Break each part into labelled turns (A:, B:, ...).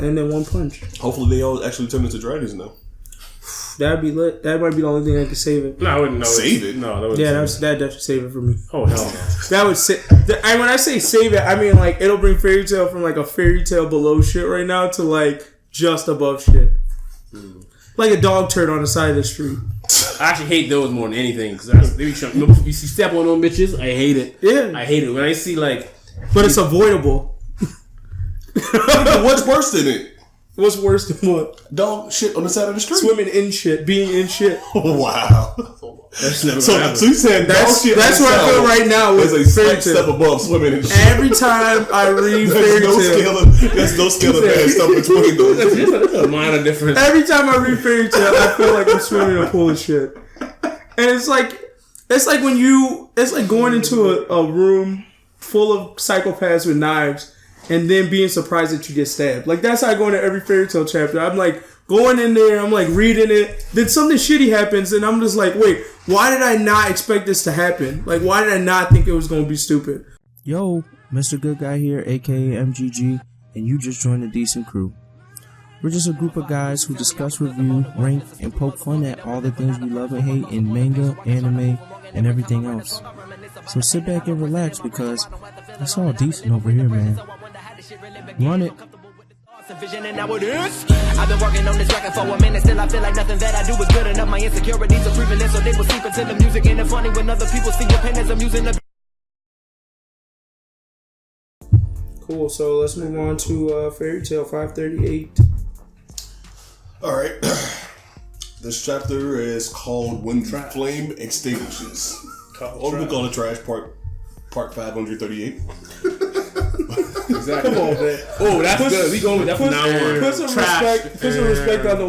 A: and then one punch.
B: Hopefully they all actually turn into dragons now.
A: That'd be lit. That might be the only thing that could save it.
C: No, I wouldn't know.
B: Save it?
C: No, that would.
A: Yeah, that'd definitely save it for me.
C: Oh hell no.
A: That would save. When I say save it, I mean like it'll bring Fairy Tail from like a Fairy Tail below shit right now to like just above shit. Like a dog turd on the side of the street.
C: I actually hate those more than anything because you see step on them bitches. I hate it.
A: Yeah,
C: I hate it when I see like.
A: But it's avoidable.
B: What's worse than it?
A: What's worse than what?
B: Dog shit on the side of the street.
A: Swimming in shit, being in shit.
B: Wow.
C: That's never
B: So you said
A: that's
B: shit
A: where I feel right now with
B: a slight step above swimming in shit.
A: Every time I read Fairy Tail,
B: there's no scale of bad stuff between those.
C: That's a minor difference.
A: Every time I read Fairy Tail, I feel like I'm swimming in a pool of shit. And it's like going into a room full of psychopaths with knives and then being surprised that you get stabbed. Like, that's how I go into every Fairy Tail chapter. I'm like going in there, I'm like reading it, then something shitty happens and I'm just like, wait, why did I not expect this to happen? Like, why did I not think it was going to be stupid?
D: Yo, Mr. Good Guy here, aka MGG, and you just joined the decent crew. We're just a group of guys who discuss, review, rank, and poke fun at all the things we love and hate in manga, anime, and everything else. So sit back and relax because it's all decent over here, man. Run it.
E: I've been working on this record for a minute. Still I feel like nothing that I do is good enough. My insecurities are creeping in, so they will sleep into the music. And it's funny when other people see your pen as I'm using the.
A: Cool, so let's move on to Fairy Tail 538.
B: Alright. This chapter is called When the Flame Extinguishes. Or we call it Trash Part 538.
C: Exactly.
A: Come on, man.
C: Oh, that's good. We going with that from now on.
A: Put some respect on the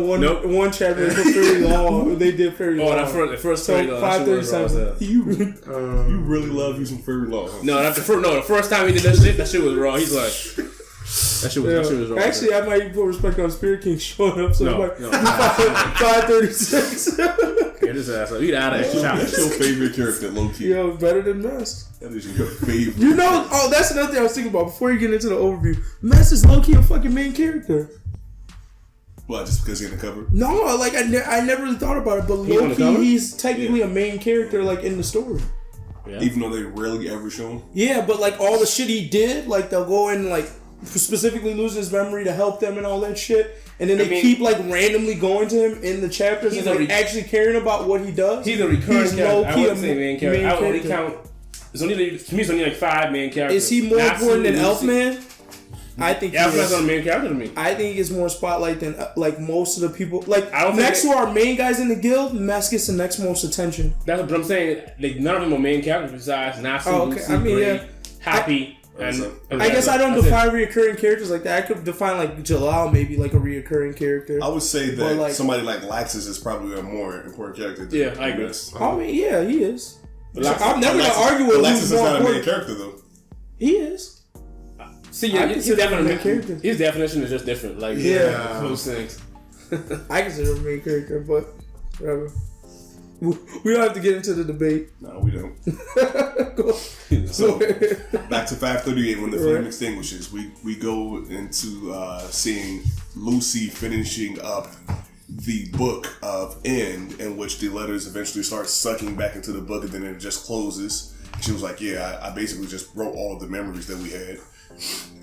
A: one chapter that was very long. They did very long.
C: Oh, the first
A: so
C: Fairy Law.
A: 537.
B: You really love using Fairy Law. Huh?
C: No, the first time he did that shit was wrong. He's like, that shit was wrong.
A: Actually, I might even put respect on Spirit King showing up. So
C: No.
A: 536.
C: Get his ass up. You get out of there.
B: That's your favorite character, low key.
A: Yo, better than Mess.
B: That is your favorite.
A: You know, that's another thing I was thinking about before you get into the overview. Mess is low key a fucking main character.
B: What, just because he's in the cover?
A: No, like I never really thought about it, but low key he's technically a main character, like in the story.
B: Yeah. Even though they rarely ever show him.
A: Yeah, but like all the shit he did, like they'll go and like specifically lose his memory to help them and all that shit. And then they keep like randomly going to him in the chapters and like actually caring about what he does.
C: He's a recurring character. I wouldn't say main character. I would only count. To me, it's only like 5 main characters.
A: Is he more important than Elfman? I think
C: Elfman's not a main character to me.
A: I think he gets more spotlight than like most of the people. Like
C: I don't
A: next to our main guys in the guild, Mess gets the next most attention.
C: That's what I'm saying. Like none of them are main characters besides Natsu, Lucy, Gray, Happy.
A: I guess I don't define reoccurring characters like that. I could define like Jalal maybe like a reoccurring character.
B: I would say that like, somebody like Laxus is probably a more important character than
C: I agree.
A: I mean, yeah, he is.
B: Laxus,
A: I'm never gonna argue with
B: Laxus is not a main
A: important
B: character though.
A: He is.
C: See, yeah, his definition is just different. Like, those things.
A: I consider him a main character, but whatever. We don't have to get into the debate.
B: No, we don't. So, back to 538, when the flame extinguishes, we go into seeing Lucy finishing up the book of End, in which the letters eventually start sucking back into the book, and then it just closes. She was like, yeah, I basically just wrote all of the memories that we had.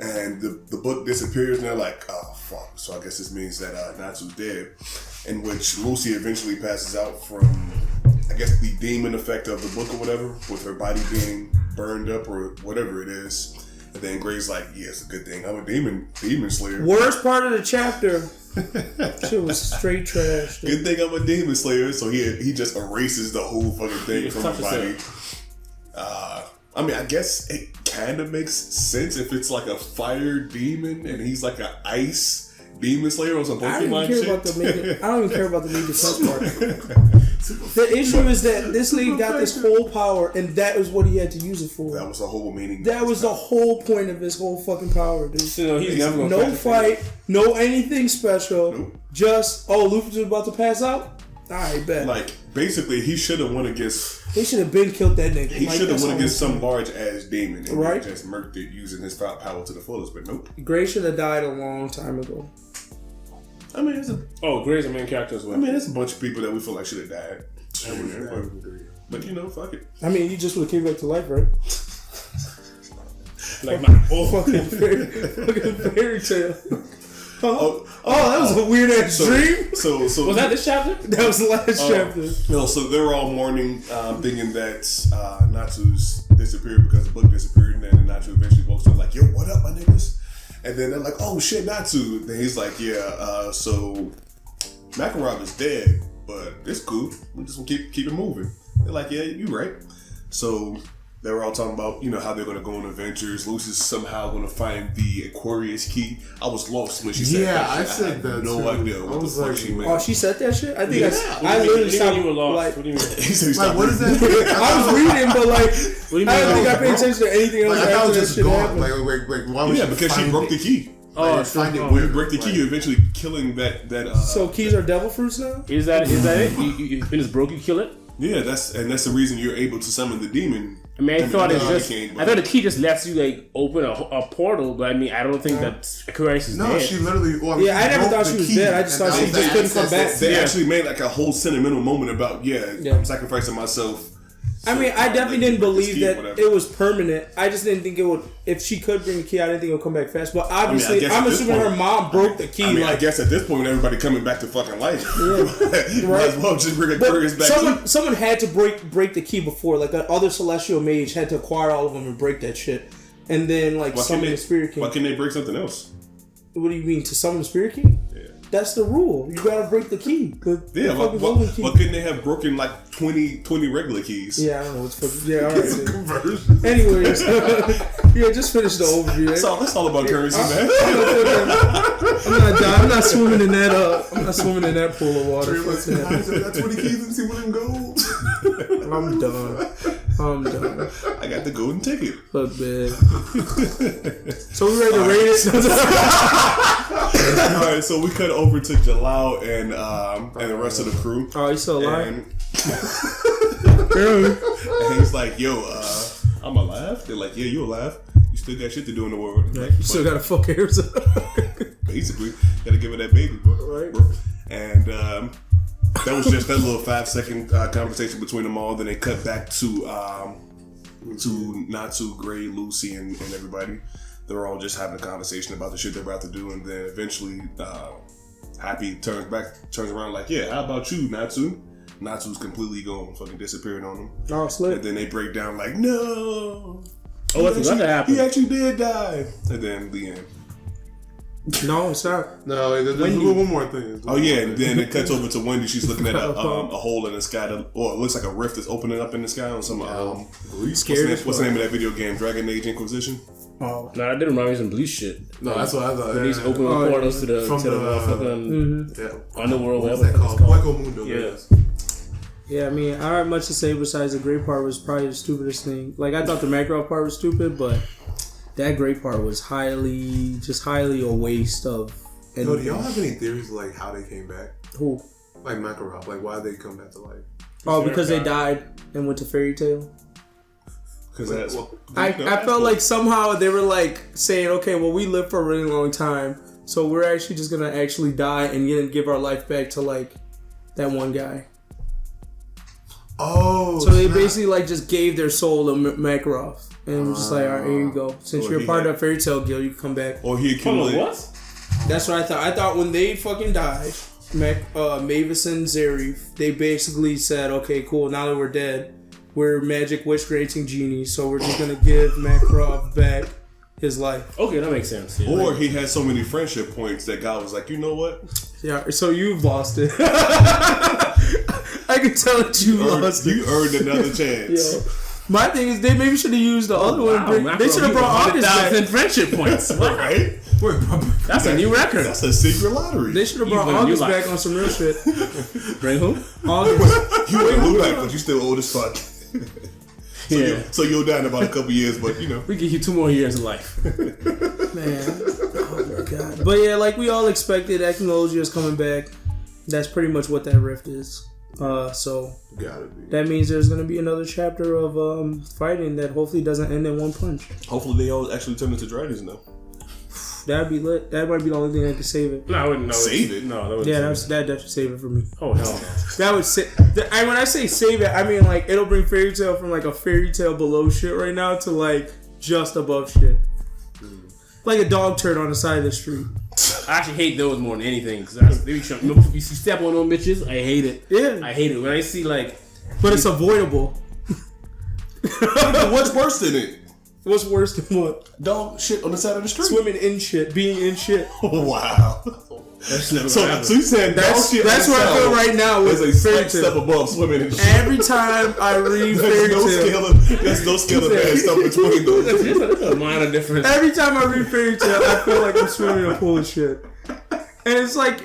B: And the book disappears, and they're like, oh, fuck. So I guess this means that Natsu's dead. In which Lucy eventually passes out from, I guess, the demon effect of the book or whatever, with her body being burned up or whatever it is. And then Gray's like, yeah, it's a good thing. I'm a demon slayer.
A: Worst part of the chapter. Shit was straight trash.
B: Dude. Good thing I'm a demon slayer. So he just erases the whole fucking thing from her body. I mean, I guess it kind of makes sense if it's like a fire demon and he's like an ice demon slayer or some Pokemon shit.
A: I don't even care about the main defense part. The issue is that this nigga got this whole power and that was what he had to use it for.
B: That was the whole meaning.
A: That was the whole point of his whole fucking power, dude.
C: So he's never gonna
A: no fight, no anything special.
B: Nope.
A: Just, Luffy's about to pass out? Alright, bet.
B: Like, basically he should have won against.
A: He should have been killed that nigga.
B: He should have won against some large ass demon and
A: right?
B: just murked it using his power to the fullest. But nope.
A: Gray should have died a long time ago.
B: I mean,
C: Gray's a main character as well.
B: I mean, there's a bunch of people that we feel like should have died. But you know, fuck it.
A: I mean, you just would have came back to life, right?
C: Like my
A: fucking fairy tale. Oh, that was a weird ass dream.
B: So
C: was that this chapter?
A: That was the last chapter.
B: No, so they're all mourning, thinking that Natsu's disappeared because the book disappeared, and then Natsu eventually walks up like, "Yo, what up, my niggas?" And then they're like, "Oh shit, Natsu." Then he's like, "Yeah, so Makarov is dead, but it's cool. We just gonna keep it moving." They're like, "Yeah, you right." So they were all talking about, you know, how they're going to go on adventures. Lucy's somehow going to find the Aquarius key. I was lost when she said that.
F: Yeah, I said that.
B: No idea what the fuck she meant.
A: Oh, she said that shit? I think
C: I
A: literally stopped.
C: You were lost.
A: Like,
C: what do you mean?
B: He said he stopped
F: what is that?
A: I was reading, but like,
C: What do you mean?
A: I don't think I paid attention to anything else
F: I thought it
A: after
F: was
A: that
F: just
A: shit
F: gone.
A: happened.
F: Like, why would
B: Yeah, because she broke the key.
F: Find it
B: When you
F: weird.
B: break the key, you're eventually killing that.
A: So keys are devil fruits now?
C: Is that it? You just broke, you kill it?
B: Yeah, that's the reason you're able to summon the demon.
C: I mean, I thought the key just lets you like open a portal, but I mean, I don't think that Aquarius is
F: No,
C: dead.
F: she literally. Well,
A: Yeah, I never thought she was dead. I just thought she just couldn't come back.
B: They actually made like a whole sentimental moment about I'm sacrificing myself.
A: I mean, I definitely didn't believe that
B: whatever.
A: it was permanent. I just didn't think it would. If she could bring the key, I didn't think it would come back fast. But obviously,
B: I guess
A: I'm
B: at this
A: assuming
B: point-
A: her mom broke the key.
B: I mean, I
A: like,
B: guess at this point, everybody coming back to fucking life.
A: Right.
B: Might as well just bring Aquarius back.
A: someone had to break the key before. Like, other celestial mage had to acquire all of them and break that shit. And then, like, summon the Spirit King.
B: Why can't they break something else?
A: What do you mean, to summon the Spirit King?
B: Yeah.
A: That's the rule. You gotta break the key.
B: Why couldn't they have broken like 20 regular keys?
A: Yeah, I don't know what's fucking. Yeah, alright. Anyways, yeah, just finish the overview.
B: That's all about currency, man.
A: I'm not swimming in that. I'm not swimming in that pool of water.
F: Got 20 keys and see what them gold.
A: I'm done.
B: I got the golden ticket.
A: Fuck, man. So we ready to rate it?
B: Alright, so we cut over to Jalal and the rest of the crew.
A: Oh, he's still alive?
B: And he's like, yo, I'm alive? They're like, yeah, you alive. You still got shit to do in the world.
A: Like, you still gotta fuck Arizona.
B: Basically, gotta give her that baby, bro.
A: Right.
B: And that was just that little 5-second conversation between them all. Then they cut back to Natsu, Gray, Lucy, and everybody. They're all just having a conversation about the shit they're about to do, and then eventually Happy turns around like, yeah, how about you, Natsu? Natsu's completely gone, fucking disappearing on them.
A: Oh, slip.
B: And then they break down like, no.
C: What's going to happen?
B: He actually did die. And then the end.
A: No, it's not.
F: No, there's one more thing.
B: Oh yeah, and then it cuts over to Wendy. She's looking at a hole in the sky, or it looks like a rift that's opening up in the sky on some. What's the name of that video game? Dragon Age Inquisition.
A: Oh.
C: No, that didn't remind me of some Bleach shit.
F: No, that's what I thought.
C: When he's opening portals to the underworld.
F: What's that called? Hueco Mundo.
C: Yes.
A: Yeah, I mean, I don't have much to say besides the great part was probably the stupidest thing. Like, I thought the Makarov part was stupid, but that great part was highly a waste of.
F: Yo, do y'all have any theories like how they came back?
A: Who?
F: Like Makarov, like why they come back to life?
A: Oh, because they died and went to Fairy Tale.
B: Because
A: I felt like somehow they were like saying, okay, well, we lived for a really long time, so we're actually just gonna actually die and then give our life back to like that one guy.
F: Oh,
A: so they basically like just gave their soul to Makarov and was just like, all right, here you go. Since you're part of that Fairy Tale guild, you can come back.
B: Or he accumulated.
C: What?
A: That's what I thought. I thought when they fucking died, Mavis and Zarif, they basically said, okay, cool, now that we're dead, we're magic wish granting genies, so we're just gonna give Makarov back his life.
C: Okay, that makes sense. Yeah.
B: Or he had so many friendship points that God was like, you know what?
A: Yeah, so you've lost it. I can tell that you lost it.
B: You earned another chance.
A: Yo. My thing is, they maybe should have used the other one. They should have brought August back.
C: friendship points.
B: Right?
C: That's a new record.
B: That's a secret lottery.
A: They should have brought August back on some real shit.
C: Bring who?
A: August.
B: You ain't moved back, but you still old as fuck.
C: Yeah.
B: So you'll die in about a couple years, but you know.
C: We give you 2 more years of life.
A: Man. Oh my god. But yeah, like we all expected, Ecnologia is coming back. That's pretty much what that rift is. So
F: Gotta be.
A: that means there's gonna be another chapter of fighting that hopefully doesn't end in one punch.
B: Hopefully they all actually turn into dragons now.
A: That'd be lit. That might be the only thing that could save it.
C: No, I wouldn't know.
B: Save it?
C: No, that wouldn't
A: Yeah,
C: save
A: that'd definitely save it for me.
C: it. Oh, hell no.
A: That would say. When I say save it, I mean like it'll bring Fairy Tail from like a Fairy Tail below shit right now to like just above shit. Like a dog turd on the side of the street.
C: I actually hate those more than anything. Cause they be trying, if you step on those bitches, I hate it.
A: Yeah.
C: I hate it. When I see like...
A: But it's avoidable.
B: What's worse than it?
A: What's worse than what?
B: Dog shit on the side of the street.
A: Swimming in shit. Being in shit.
B: Wow.
C: That's never
B: So
C: gonna happen.
B: you said
A: That's
B: dog shit
A: where
B: on the
A: I feel
B: side
A: right now with
B: is a
A: Fairy
B: slight step
A: Tail.
B: above swimming in shit.
A: Every time I read Fairy Tail.
B: There's no scale of bad stuff between those.
C: That's a minor difference.
A: Every time I read Fairy Tail, I feel like I'm swimming in a pool of shit. And it's like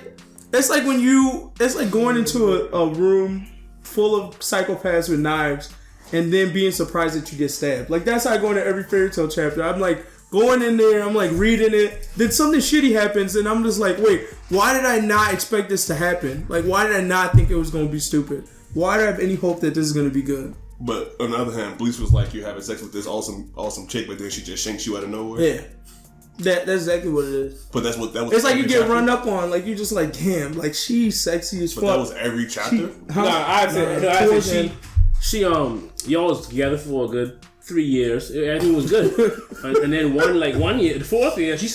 A: going into a room full of psychopaths with knives and then being surprised that you get stabbed. Like that's how I go into every Fairy Tail chapter. I'm like going in there, I'm like reading it, then something shitty happens and I'm just like, wait, why did I not expect this to happen? Like why did I not think it was going to be stupid? Why do I have any hope that this is going to be good?
B: But on the other hand, Bleach was like you're having sex with this awesome chick, but then she just shanks you out of nowhere.
A: Yeah. That's exactly what it is.
B: But that was.
A: It's like you get
B: chapter.
A: run up on, like you just like, damn, like she's sexy as fuck.
B: But that was every chapter.
C: I'd say y'all was together for a good 3 years. Everything was good, and then one year, the fourth year, she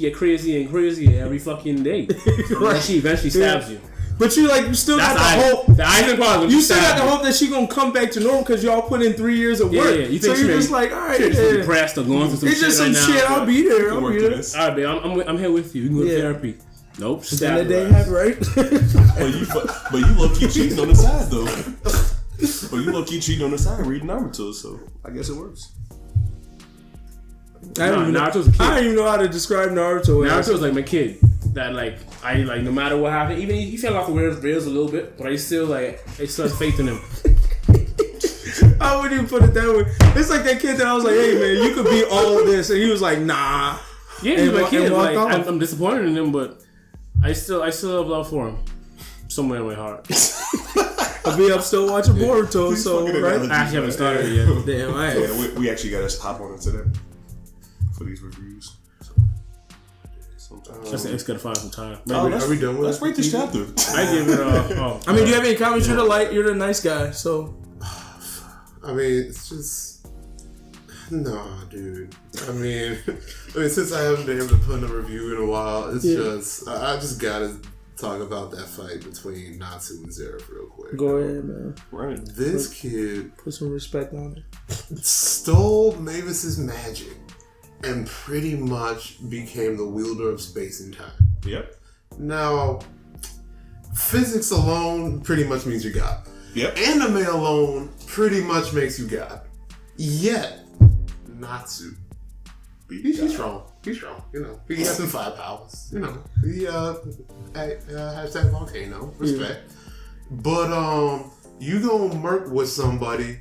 C: get crazier and crazier every fucking day. Right. And she eventually stabs you.
A: But you still got the hope.
C: The icing part when
A: you still got the hope that she gonna come back to normal because y'all put in 3 years of work.
C: Yeah. You
A: so
C: think
A: you're just like, all right, yeah.
C: depressed or going through some
A: it's
C: shit
A: just some
C: right
A: shit.
C: now.
A: I'll be there.
C: All right, babe. I'm here with you. We can go to therapy. Nope.
A: Then the day have right.
B: But you low key cheating on the side though. But you low key cheating on the side reading Naruto, so I guess it works.
A: I don't
C: Naruto's a kid.
A: I don't even know how to describe Naruto.
C: Naruto's like my kid. That I no matter what happened, even he fell off the rails a little bit, but I still have faith in him.
A: I wouldn't even put it that way. It's like that kid that I was like, hey man, you could be all of this, and he was like, nah.
C: Yeah, he's my kid. Like, I'm disappointed in him, but I still have love for him somewhere in my heart.
A: I'll be up still watching Boruto, so right.
C: I actually haven't started yet.
A: Damn, I
B: yeah, we actually got to hop on into that for these reviews.
C: It's gonna find some time.
F: Are we done with
B: Let's rate this chapter.
C: I give it
A: I mean, do you have any comments? You're the nice guy, so.
F: I mean, it's just dude. I mean, since I haven't been able to put in a review in a while, it's just I just gotta talk about that fight between Natsu and Zeref real quick.
A: Go ahead, man.
B: Right.
F: This kid
A: Put some respect on it.
F: stole Mavis's magic and pretty much became the wielder of space and time.
B: Yep.
F: Now, physics alone pretty much means you're God.
B: Yep.
F: Anime alone pretty much makes you God. Yet, Natsu, he's strong. He's strong. You know, he has some fire powers. You know, he hashtag volcano respect. But you gonna murk with somebody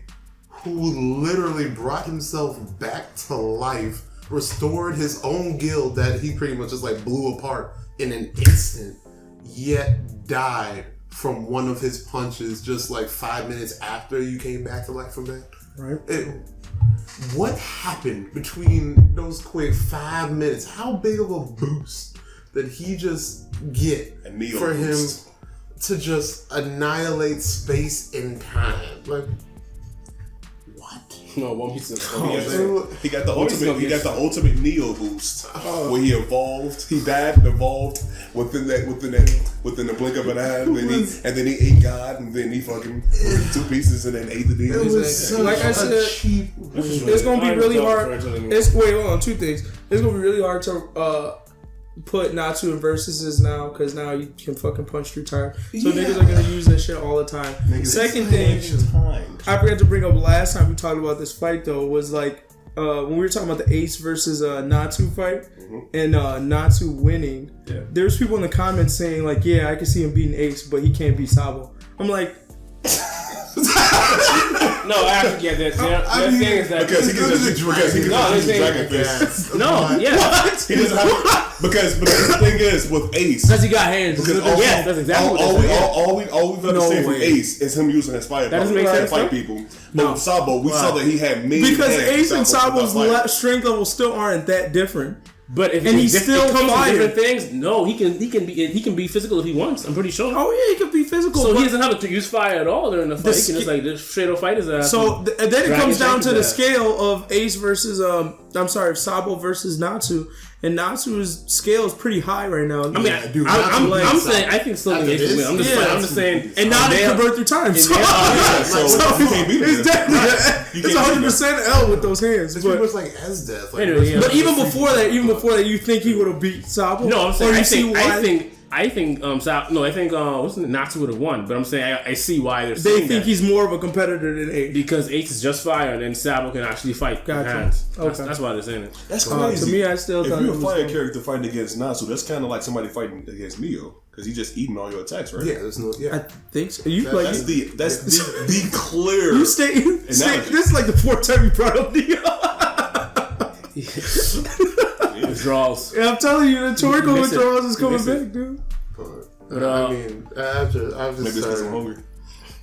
F: who literally brought himself back to life, restored his own guild that he pretty much just like blew apart in an instant, yet died from one of his punches just like 5 minutes after you came back to life from that.
A: Right.
F: What happened between those quick 5 minutes? How big of a boost did he just get for him to just annihilate space and time? Like, what?
C: No, One Piece is
B: He got the ultimate Neo boost where he evolved. He died and evolved within the blink of an eye, and then he ate God, and then he fucking broke 2 pieces and then ate the demons.
F: It was
A: like I said, it's gonna be really hard. Hold on, 2 things. It's gonna be really hard to put Natsu in versuses now because now you can fucking punch through time. So niggas are gonna use that shit all the time. Second thing, I forgot to bring up last time we talked about this fight though was like when we were talking about the Ace versus Natsu fight and Natsu winning. Yeah. There's people in the comments saying like, yeah, I can see him beating Ace, but he can't beat Sabo. I'm like.
C: No, I actually get that. The thing is that
B: because he can just Dragon Fist.
C: No, yeah.
B: He doesn't have. Because the thing is with Ace,
C: Because he got hands.
B: because
C: Yes, that's exactly what
B: all
C: it is.
B: we've understand from
A: way.
B: Ace is him using his fire
C: That doesn't
B: power
C: make
B: to
C: sense,
B: fight
C: though?
B: people. But with Sabo, we saw that he had many
A: Because
B: hands.
A: Ace and
B: Sabo
A: Sabo's strength levels still aren't that different.
C: But if
A: And
C: it
A: he's still
C: comes from
A: fire.
C: different things, no, he can be physical if he wants. I'm pretty sure.
A: Oh yeah, he can be physical.
C: So
A: but
C: he doesn't have to use fire at all during the fight. He can just like just straight up fight his ass.
A: So and then it
C: Dragon
A: comes down
C: Shake
A: to
C: his
A: the
C: ass.
A: scale of Ace versus Sabo versus Natsu, and Natsu's scale is pretty high right now.
C: I mean,
F: dude,
C: I'm
F: Natsu
C: saying I think still
F: After
C: Ace will
F: this?
C: win. I'm just saying,
A: and now they
C: they're-
A: convert through time. So,
B: so you can't beat him.
A: it's definitely it's 100% L with those hands.
F: It's pretty
A: But,
F: much like Esdeath. Like,
C: Anyway, yeah.
A: but even before that, you think he would have beat Sabo?
C: No, I'm saying
A: Or you
C: I
A: see why
C: think Natsu would have won, but I'm saying I see why they're
A: they
C: saying
A: think
C: that.
A: he's more of a competitor than Ace.
C: Because Ace is just fire, and then Sabo can actually fight with
A: Gotcha.
C: hands.
A: Okay.
C: That's why they're saying it.
B: That's
A: To
B: crazy.
A: me, I still
B: if
A: thought
B: you're
A: it
B: a
A: was
B: fire
A: cool.
B: character fighting against Natsu, that's kind of like somebody fighting against Neo because he's just eating all your attacks, right?
F: yeah, there's no.
A: I
F: Yeah.
A: think so. You
B: That's the clear.
A: You stay. This is like the fourth time you brought up Neo.
C: Withdrawals.
A: Yeah, I'm telling you, the Toriko
C: miss it.
A: withdrawals is
C: You
A: coming
C: miss it.
A: back, dude.
C: But,
F: I mean, I've just
B: Maybe it's because I'm
F: started.
B: hungry.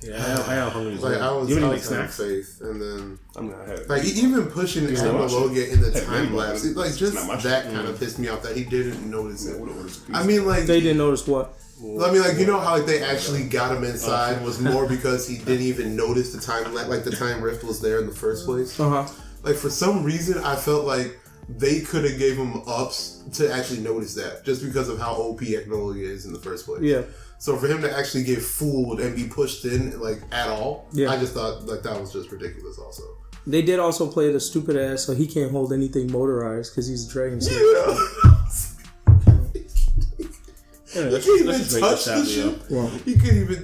C: Yeah, I am hungry as
F: Like
C: well.
F: I was
C: You
F: having
C: want to make snacks?
F: faith, and then
B: I'm gonna have it.
F: like even pushing
B: not
F: Analogia in the
B: Hey,
F: time
B: maybe
F: lapse,
B: it's
F: like
B: not
F: just
B: my
F: that
B: shit.
F: kind of pissed me off that he didn't notice it.
B: What is it?
F: I mean, like
A: They didn't notice what.
F: I mean, like you know how like they actually got him inside was more because he didn't even notice the time like the time rift was there in the first place. Like for some reason, I felt like they could have gave him ups to actually notice that just because of how OP Agnolia is in the first place.
A: Yeah.
F: So for him to actually get fooled and be pushed in like at all,
A: Yeah.
F: I just thought like that was just ridiculous. Also,
A: They did also play the stupid ass, so he can't hold anything motorized because he's a dragon. So
C: Yeah,
F: you can't even
C: let's just make
F: touch
C: this
F: the
C: happen,
F: ship.
A: Wow.
F: You can't even.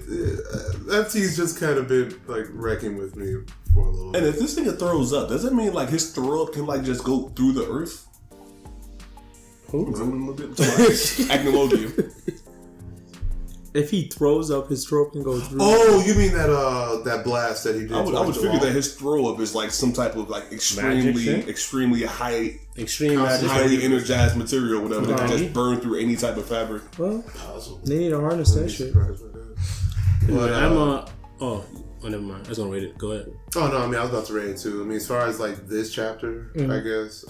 F: FT's just kind of been like wrecking with me for a little
B: And
F: bit.
B: if this nigga throws up, does that mean like his throw up can like just go through the earth?
C: Who?
B: Zoom in a little bit. Agnologia.
A: if he throws up, his throat can go through.
F: Oh, you mean that blast that he did?
B: I would
F: towards the
B: figure
F: wall?
B: that his throw up is like some type of like
C: Magic shit?
B: extremely high,
C: Extreme magic.
B: highly energized material, whatever that can
C: Right.
B: just burn through any type of fabric.
A: Well,
F: Possible.
A: they need to harness that shit.
F: Surprised by that. But,
C: Oh, never mind. I was gonna rate it. Go ahead.
F: Oh no, I mean I was about to rate it too. I mean as far as like this chapter, I guess.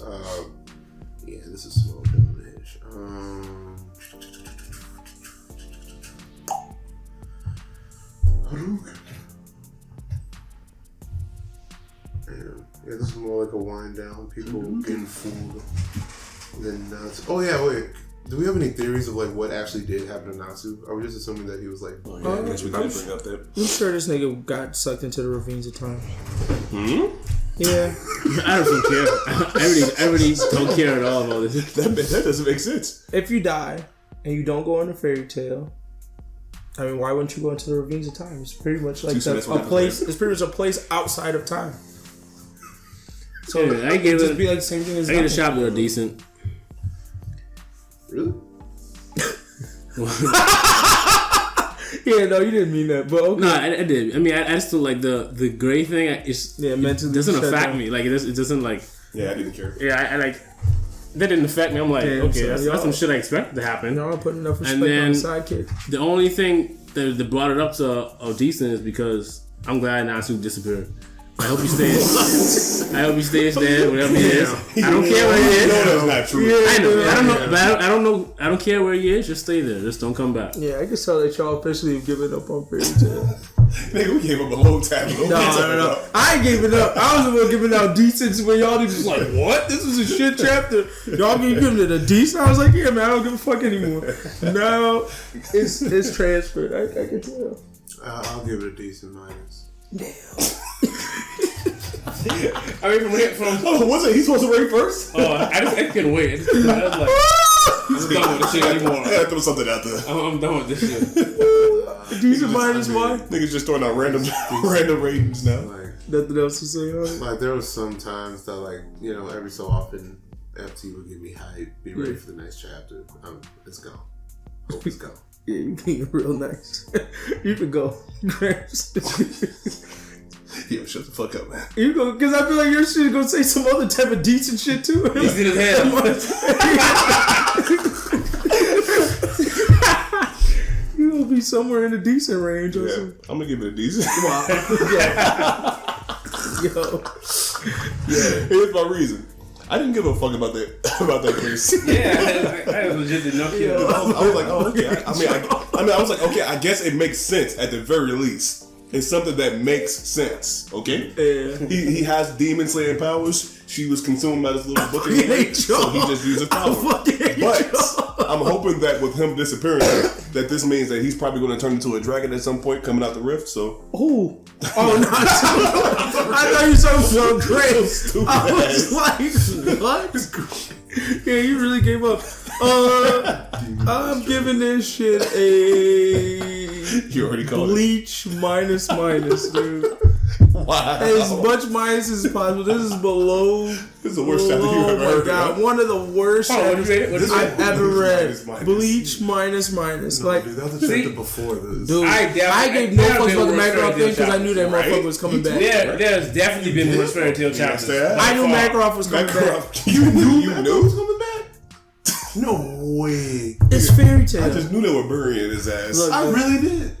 F: Yeah, this is small damage. Yeah, this is more like a wind down. People getting fooled. Then Natsu. Oh yeah, wait. Do we have any theories of like what actually did happen to Natsu? Are we just assuming that he was like?
B: Oh, yeah, I guess we could bring up that.
A: I'm sure this nigga got sucked into the ravines of time. Yeah.
C: I don't care. I really don't care at all about this.
B: That doesn't make sense.
A: If you die and you don't go into fairy tale, I mean, why wouldn't you go into the ravines of time? It's pretty much like
B: So that's what
A: a
B: happens
A: place.
B: later.
A: It's pretty much a place outside of time. So
C: Yeah, I
A: it'd
C: give
A: just
C: it.
A: be like the same thing as
C: I give the
A: nothing.
C: chapter a decent.
F: Really?
A: Yeah, no, you didn't mean that, but okay.
C: No, I did. I mean, I just feel like the gray thing. It
A: mentally
C: doesn't
A: shut
C: affect
A: down.
C: me. Like it doesn't like.
B: Yeah, I didn't care.
C: Yeah, I like. That didn't affect me. I'm like,
A: Damn,
C: okay,
A: so
C: that's
A: y'all-
C: some shit I expected to happen.
A: Y'all don't put enough respect
C: And then-
A: on the sidekick.
C: The only thing that brought it up to decent is because I'm glad Natsu disappeared. I hope he stays. I hope he stays dead, whatever he is. I don't care where he
B: You know
C: is.
B: that's not true.
C: I know. I don't know. But I don't know. I don't care where he is. Just stay there. Just don't come back.
A: Yeah, I can tell that y'all officially have given up on fairy tale.
B: Nigga, we gave up a long time ago.
A: No. I ain't giving up. I was the one giving out decent when y'all just like, what? This was a shit chapter. Y'all giving it a decent? I was like, yeah, man, I don't give a fuck anymore. No, it's transferred. I can tell.
F: I'll give it a decent minus.
C: I mean, from
B: Oh, was it? He's supposed to rate first?
C: I couldn't wait. I was like, I'm done with this shit anymore.
B: I gotta throw something out there.
C: I'm done with this shit.
A: Decent minus one.
B: Niggas just throwing out random ratings now.
F: Like,
A: Nothing else to say on it.
F: like there was some times that like every so often FT would give me hype, be ready for the next chapter. It's gone. Hope it's gone.
A: Yeah, you being real nice. You can go. Gramps.
B: Yo, shut the fuck up, man.
A: You go, because I feel like your shit is gonna say some other type of decent shit too.
C: He's in his head.
A: You gonna be somewhere in the decent range or
B: Yeah,
A: something.
B: I'm gonna give it a decent.
A: Yo.
B: Yeah, here's my reason. I didn't give a fuck about that case.
C: Yeah, I was legit did not kill.
B: I was like, oh, okay. I was like, okay. I guess it makes sense at the very least. It's something that makes sense. Okay.
A: Yeah.
B: He has demon slaying powers. She was consumed by this little book, so he just used his power. But I'm hoping that with him disappearing, that this means that he's probably going to turn into a dragon at some point coming out the rift. So.
A: Oh no! I thought you were so great. I was like, what? Yeah, you really gave up. I'm giving this shit a
B: You already called
A: Bleach minus, dude.
B: Wow.
A: As much minus as possible. This is below.
B: This is the worst chapter you ever heard.
A: Oh my god, one of the worst chapters I've ever read.
B: Minus.
A: Bleach minus.
F: No,
A: Like,
F: dude, that was the chapter before this.
A: dude, I gave no fucks about the Makarov thing because I knew that motherfucker was coming back.
C: Yeah, there's definitely been worse fairy tale chapters.
A: I knew Makarov was coming back.
B: You knew he was coming back?
F: No way.
A: It's fairy tale.
B: I just knew they were burying his ass.
A: Look,
F: I really did.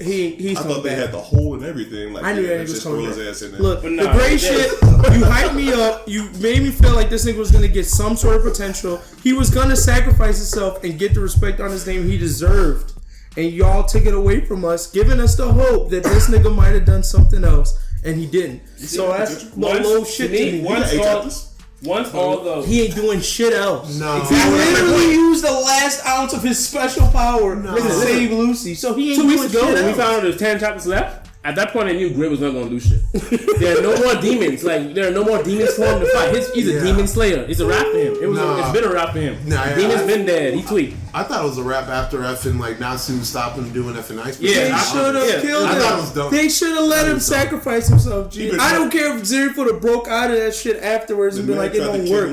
A: He's
B: I
A: coming
B: thought they
A: back.
B: had the hole and everything. Like,
A: I knew
B: yeah,
A: that he
B: let's
A: was
B: just
A: coming
B: throw
A: back.
B: his ass in there.
A: Look,
C: But
A: the
C: nah,
A: great
C: yeah.
A: shit, you hyped me up. You made me feel like this nigga was going to get some sort of potential. He was going to sacrifice himself and get the respect on his name he deserved. And y'all took it away from us, giving us the hope that this nigga might have done something else. And he didn't. So that's low shit to me.
C: Once all the
A: He ain't doing shit else.
F: No.
A: He literally used the last ounce of his special power to save Lucy. So he ain't
C: 2
A: doing
C: weeks ago
A: shit
C: when we
A: else.
C: found out there's 10 chapters left. At that point, I knew Gray was not going to do shit. There are no more demons. Like, there are no more demons for him to fight. He's a demon slayer. It's a rap for him. It's been a rap for him.
F: Nah,
C: Demon's been dead. He tweaked.
F: I thought it was a rap after effing like Natsu stopped him doing effing ice.
C: Yeah,
A: They should have killed
F: I thought it was
A: him.
F: dumb.
A: They should have let him sacrifice himself, G. I don't care if Zeri would have broke out of that shit afterwards and been like, it don't work.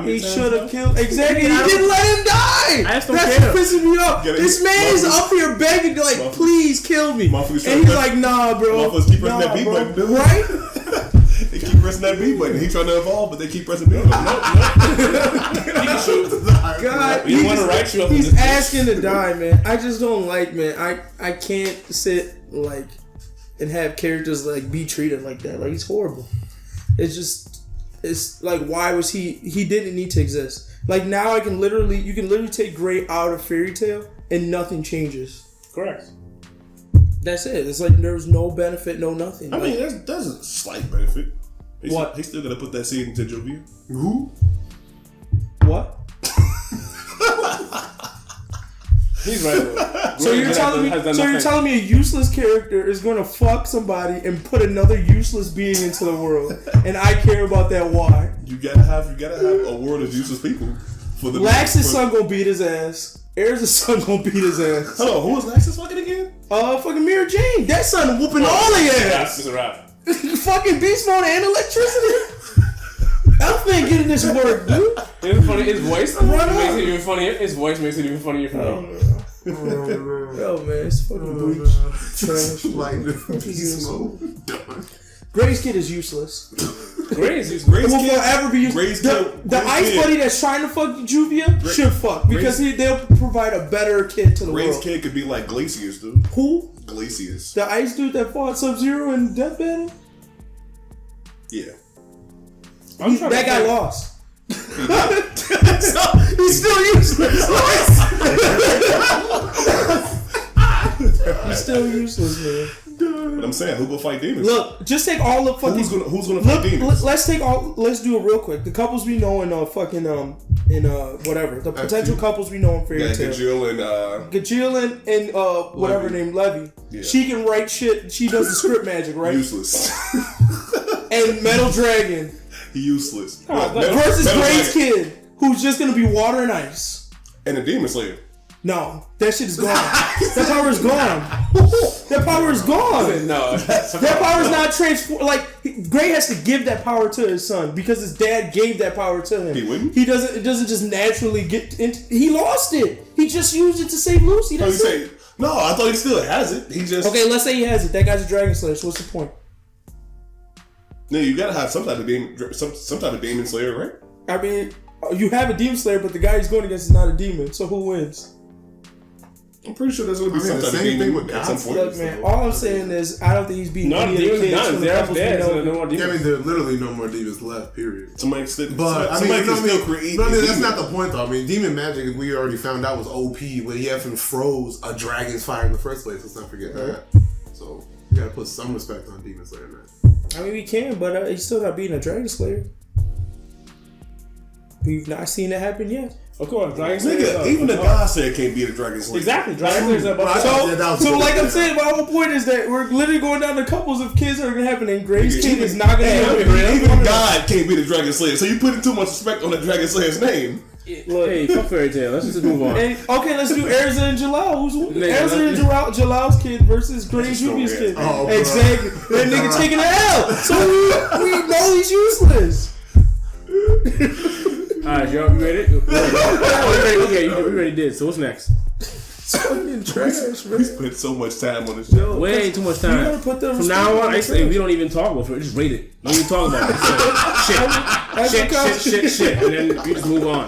A: He should have killed. Exactly. He didn't let him die.
C: I just don't
A: That's
C: care.
A: what pisses me off. This man is up here begging, like, please kill me. And he's like, nah, bro.
B: Motherfuckers keep pressing that B button, dude.
A: Right?
B: They keep pressing that B button. He trying to evolve, but they keep pressing B button.
A: God,
C: You want to write you up?
A: he's asking to die, man. I just don't like, man. I can't sit like and have characters like be treated like that. Like, he's horrible. It's like, why was he didn't need to exist. Like, now you can literally take Gray out of Fairy Tail and nothing changes.
C: Correct.
A: That's it. It's like there's no benefit, no nothing.
B: I mean, there's a slight benefit.
A: What?
B: He's still gonna put that seed into Jovia.
F: Who?
A: What?
C: He's right.
A: So you're telling me a useless character is going to fuck somebody and put another useless being into the world, and I care about that? Why?
B: You gotta have a world of useless people. For the
A: Lax's son gonna beat his ass. Air's son gonna beat his ass.
B: Hold on, who was Lax's fucking again?
A: Fucking Mira Jane. That son whooping all their ass.
C: It's a rap.
A: Fucking beast mode and electricity. Elf ain't getting this work, dude.
C: It's funny. His voice
A: Run
C: makes
A: up.
C: it even funnier. His voice makes it even funnier for me.
A: Yo, man, it's fucking Bleach. Trash.
F: Like beast mode. Done.
A: Gray's kid is useless.
C: Gray's used.
A: It will forever be
B: Gray's
A: useless.
B: kid-
A: The
B: Gray's
A: ice
B: kid.
A: buddy that's trying to fuck Juvia should fuck because they'll provide a better kid to the
B: Ray's
A: world.
B: kid could be like Glacius, dude.
A: Who?
B: Glacius.
A: The ice dude that fought Sub-Zero in Death Battle?
B: Yeah.
A: That guy lost. So, he's still useless. He's still useless, man.
B: But I'm saying, who gonna fight demons?
A: Look, just take all the fucking.
B: Who's gonna fight demons?
A: Let's do it real quick. The couples we know in whatever. The potential couples we know in Fairy
B: Yeah,
A: Tail.
B: Gajil and
A: Gajil and whatever
B: Levy.
A: named Levy.
B: Yeah.
A: She can write shit. She does the script magic, right?
B: useless.
A: And Metal Dragon
B: Useless.
A: versus
B: Metal
A: Gray's
B: Dragon.
A: kid, who's just gonna be water and ice.
B: And a demon slayer.
A: No, that shit is gone. That power is gone. That power is gone.
C: No,
A: That power is not transformed. Like, Gray has to give that power to his son because his dad gave that power to him.
B: He wouldn't?
A: He doesn't. It doesn't just naturally get into. He lost it. He just used it to save Lucy. That's it.
B: No, I thought he still has it. He just
A: Okay, let's say he has it. That guy's a dragon slayer. So what's the point?
B: No, you gotta have some type of demon slayer, right?
A: I mean, you have a demon slayer, but the guy he's going against is not a demon. So who wins?
B: I'm pretty sure there's gonna be some type of demon at some point.
A: Look, man, all I'm saying is I don't think he's beating any of the kids from the couples we know.
F: I mean, there are literally no more demons left. Period.
B: Somebody can still create.
F: No, that's not the point, though. I mean, demon magic, we already found out, was OP, but he even froze a dragon's fire in the first place. Let's not forget that. So you gotta put some respect on demon slayer, man.
A: I mean, we can, but he's still not beating a dragon slayer. We've not seen that happen yet.
C: Of course, Dragon
B: Slayer. Even the God Slayer can't beat a Dragon Slayer.
C: Exactly, Dragon Slayer's about
A: So like I'm saying, my whole point is that we're literally going down to couples of kids that are gonna happen, and Gray's kid is not gonna happen.
B: Even God can't beat a Dragon Slayer. So you putting too much respect on the Dragon Slayer's name.
C: Look, hey, fuck Fairy Tail. Let's just move on.
A: And, okay, let's do Erza and Jalal. Erza and Jalal's kid versus Gray Juvia's kid.
F: Oh,
A: exactly. That nigga taking an L. So we know he's useless.
C: Alright, y'all, you ready? We already did. So what's next?
A: Fucking trash, man.
B: We spent so much time on this show.
C: Way too much time. From now on, I say we don't even talk about it. Just rate it. Don't even talk about it. Shit. And then we just move on.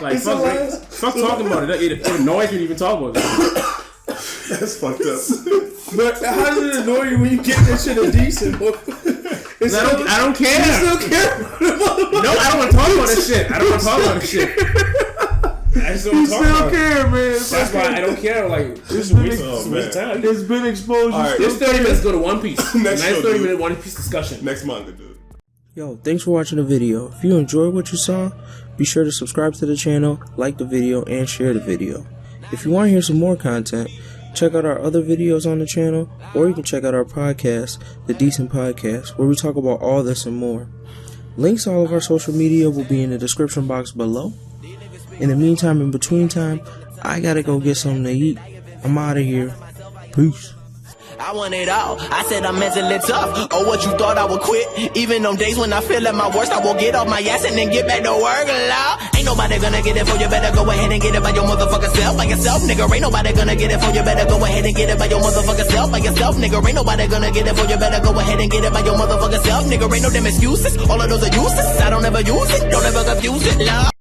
C: Like, fuck talking about it. It annoys me to even talk about it.
B: That's fucked up.
A: But how does it annoy you when you get that shit a decent?
C: I don't care.
A: You still care?
C: No, I don't want to talk about this shit. I don't want to talk about this shit. I just don't talk about it.
A: Care, man.
C: That's why I don't care. Like, it's a waste of time.
A: It's been exposed.
B: Right.
C: This 30 minutes go to One Piece.
B: Next
C: nice
B: show,
C: 30-minute One Piece discussion.
B: Next manga, dude.
D: Yo, thanks for watching the video. If you enjoyed what you saw, be sure to subscribe to the channel, like the video, and share the video. If you want to hear some more content, check out our other videos on the channel, or you can check out our podcast, The Decent Podcast, where we talk about all this and more. Links to all of our social media will be in the description box below. In the meantime, in between time, I gotta go get something to eat. I'm out of here. Peace.
E: I want it all. I said I'm mentally tough. Oh, what you thought I would quit? Even on days when I feel at my worst, I will get off my ass and then get back to work. Ain't nobody gonna get it for you. Better go ahead and get it by your motherfucking self. By yourself, nigga. Ain't nobody gonna get it for you. Better go ahead and get it by your motherfucking self. By yourself, nigga. Ain't nobody gonna get it for you. Better go ahead and get it by your motherfucking self, nigga. Ain't no damn excuses. All of those are useless. I don't ever use it. Don't ever confuse it, love.